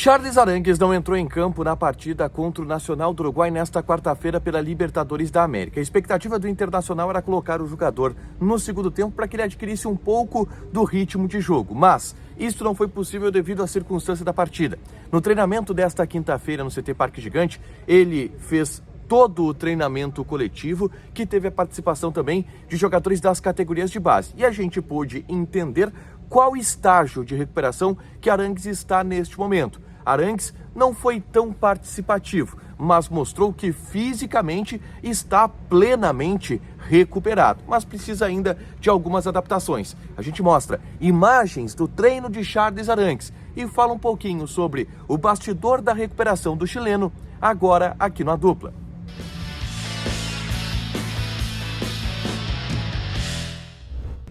Charles Arangues não entrou em campo na partida contra o Nacional do Uruguai nesta quarta-feira pela Libertadores da América. A expectativa do Internacional era colocar o jogador no segundo tempo para que ele adquirisse um pouco do ritmo de jogo, mas isso não foi possível devido à circunstância da partida. No treinamento desta quinta-feira no CT Parque Gigante, ele fez todo o treinamento coletivo, que teve a participação também de jogadores das categorias de base. E a gente pôde entender qual estágio de recuperação que Arangues está neste momento. Arangues não foi tão participativo, mas mostrou que fisicamente está plenamente recuperado, mas precisa ainda de algumas adaptações. A gente mostra imagens do treino de Charles Arangues e fala um pouquinho sobre o bastidor da recuperação do chileno, agora aqui no A Dupla.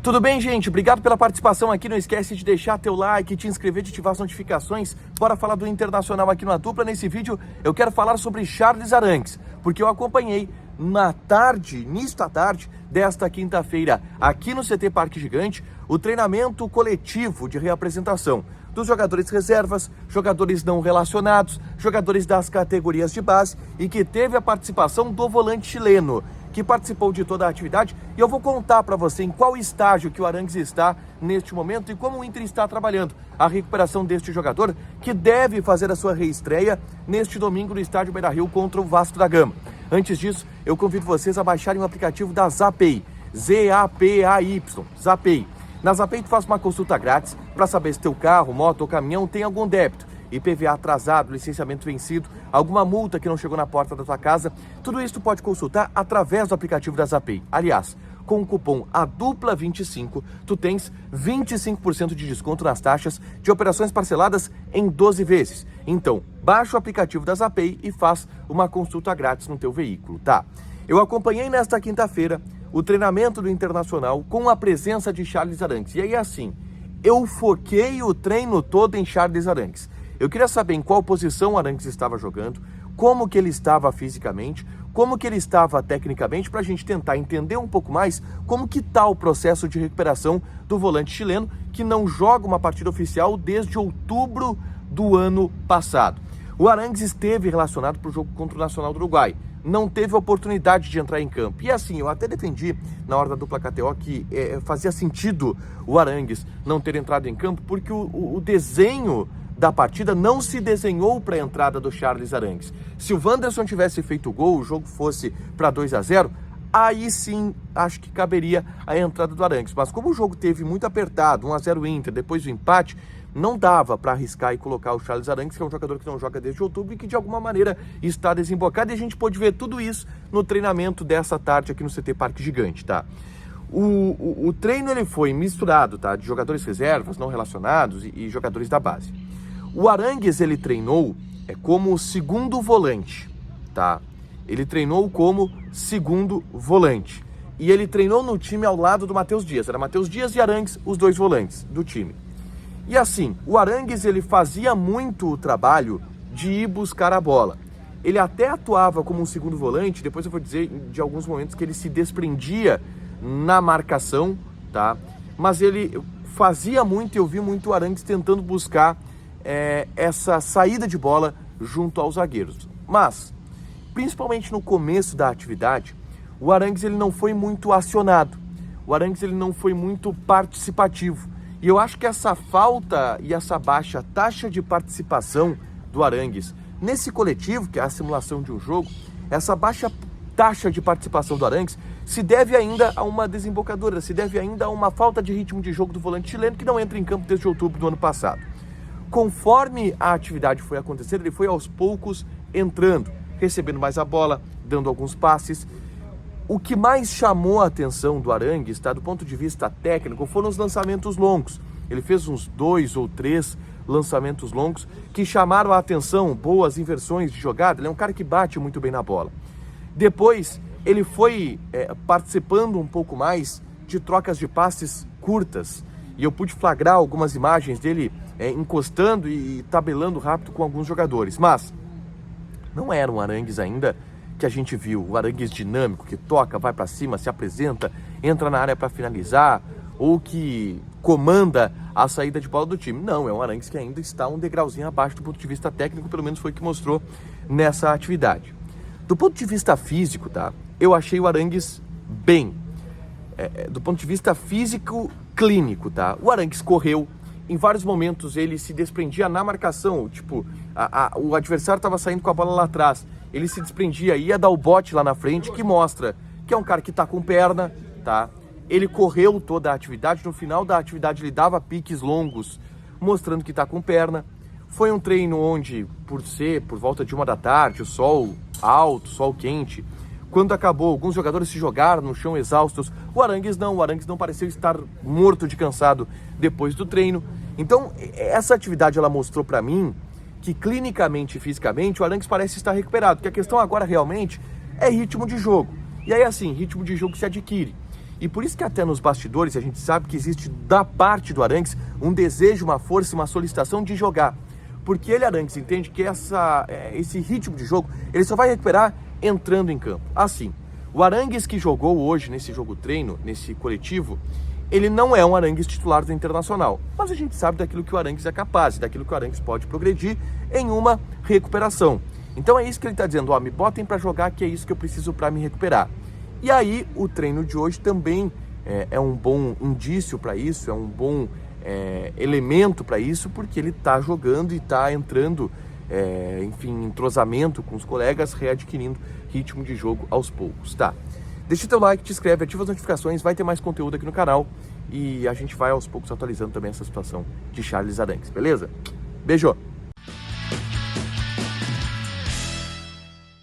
Tudo bem, gente? Obrigado pela participação aqui. Não esquece de deixar teu like, te inscrever, de ativar as notificações. Bora falar do Internacional aqui no A Dupla. Nesse vídeo eu quero falar sobre Charles Arangues, porque eu acompanhei na tarde, início da tarde desta quinta-feira, aqui no CT Parque Gigante, o treinamento coletivo de reapresentação dos jogadores reservas, jogadores não relacionados, jogadores das categorias de base e que teve a participação do volante chileno, que participou de toda a atividade, e eu vou contar para você em qual estágio que o Arangues está neste momento e como o Inter está trabalhando a recuperação deste jogador, que deve fazer a sua reestreia neste domingo no estádio Beira-Rio contra o Vasco da Gama. Antes disso, eu convido vocês a baixarem o aplicativo da Zapay, Z-A-P-A-Y, Zapay. Na Zapay tu faz uma consulta grátis para saber se teu carro, moto ou caminhão tem algum débito, IPVA atrasado, licenciamento vencido, alguma multa que não chegou na porta da tua casa. Tudo isso tu pode consultar através do aplicativo da Zapay. Aliás, com o cupom ADUPLA25, tu tens 25% de desconto nas taxas de operações parceladas em 12 vezes. Então, baixa o aplicativo da Zapay e faz uma consulta grátis no teu veículo, tá? Eu acompanhei nesta quinta-feira o treinamento do Internacional com a presença de Charles Arangues. E aí, assim, eu foquei o treino todo em Charles Arangues. Eu queria saber em qual posição o Arangues estava jogando, como que ele estava fisicamente, como que ele estava tecnicamente, para a gente tentar entender um pouco mais como que está o processo de recuperação do volante chileno, que não joga uma partida oficial desde outubro do ano passado. O Arangues esteve relacionado para o jogo contra o Nacional do Uruguai, não teve oportunidade de entrar em campo. E assim, eu até defendi na hora da dupla KTO que fazia sentido o Arangues não ter entrado em campo, porque o desenho da partida não se desenhou para a entrada do Charles Arangues. Se o Wanderson tivesse feito o gol, o jogo fosse para 2-0, aí sim acho que caberia a entrada do Arangues. Mas como o jogo teve muito apertado, 1-0 Inter, depois do empate, não dava para arriscar e colocar o Charles Arangues, que é um jogador que não joga desde outubro e que de alguma maneira está desembocado. E a gente pôde ver tudo isso no treinamento dessa tarde aqui no CT Parque Gigante, tá? O treino ele foi misturado, tá? De jogadores reservas, não relacionados e jogadores da base. O Arangues, ele treinou como segundo volante, tá? Ele treinou como segundo volante. E ele treinou no time ao lado do Matheus Dias. Era Matheus Dias e Arangues, os dois volantes do time. E assim, o Arangues, ele fazia muito o trabalho de ir buscar a bola. Ele até atuava como um segundo volante, depois eu vou dizer de alguns momentos que ele se desprendia na marcação, tá? Mas ele fazia muito, eu vi muito o Arangues tentando buscar essa saída de bola junto aos zagueiros. Mas, principalmente no começo da atividade, o Arangues ele não foi muito acionado. O Arangues ele não foi muito participativo. E eu acho que essa falta e essa baixa taxa de participação do Arangues nesse coletivo, que é a simulação de um jogo, essa baixa taxa de participação do Arangues se deve ainda a uma desembocadura, se deve ainda a uma falta de ritmo de jogo do volante chileno, que não entra em campo desde outubro do ano passado. Conforme a atividade foi acontecendo, ele foi aos poucos entrando, recebendo mais a bola, dando alguns passes. O que mais chamou a atenção do Arangues, tá, do ponto de vista técnico, foram os lançamentos longos. Ele fez uns 2 ou 3 lançamentos longos que chamaram a atenção, boas inversões de jogada. Ele é um cara que bate muito bem na bola. Depois, ele foi participando um pouco mais de trocas de passes curtas. E eu pude flagrar algumas imagens dele encostando e tabelando rápido com alguns jogadores. Mas não era um Arangues ainda que a gente viu, o Arangues dinâmico, que toca, vai para cima, se apresenta, entra na área para finalizar, ou que comanda a saída de bola do time. Não, é um Arangues que ainda está um degrauzinho abaixo do ponto de vista técnico, pelo menos foi o que mostrou nessa atividade. Do ponto de vista físico, tá? Eu achei o Arangues bem. Do ponto de vista físico clínico, tá? O Arangues correu, em vários momentos ele se desprendia na marcação, tipo, o adversário estava saindo com a bola lá atrás, ele se desprendia, ia dar o bote lá na frente, que mostra que é um cara que tá com perna, tá? Ele correu toda a atividade, no final da atividade ele dava piques longos, mostrando que tá com perna. Foi um treino onde, por volta de 1 da tarde, o sol alto, sol quente, quando acabou, alguns jogadores se jogaram no chão exaustos. O Arangues não pareceu estar morto de cansado depois do treino. Então, essa atividade ela mostrou para mim que clinicamente e fisicamente o Arangues parece estar recuperado, que a questão agora realmente é ritmo de jogo. E aí assim, ritmo de jogo se adquire. E por isso que até nos bastidores a gente sabe que existe da parte do Arangues um desejo, uma força, uma solicitação de jogar. Porque ele, Arangues, entende que esse ritmo de jogo ele só vai recuperar entrando em campo. Assim, o Arangues que jogou hoje nesse jogo treino, nesse coletivo, ele não é um Arangues titular do Internacional. Mas a gente sabe daquilo que o Arangues é capaz, daquilo que o Arangues pode progredir em uma recuperação. Então é isso que ele está dizendo, ó, me botem para jogar que é isso que eu preciso para me recuperar. E aí o treino de hoje também é um bom indício para isso, é um bom elemento para isso, porque ele está jogando e está entrando, enfim, em entrosamento com os colegas, readquirindo ritmo de jogo aos poucos, tá? Deixa teu like, te inscreve, ativa as notificações, vai ter mais conteúdo aqui no canal e a gente vai aos poucos atualizando também essa situação de Charles Arangues, beleza? Beijo!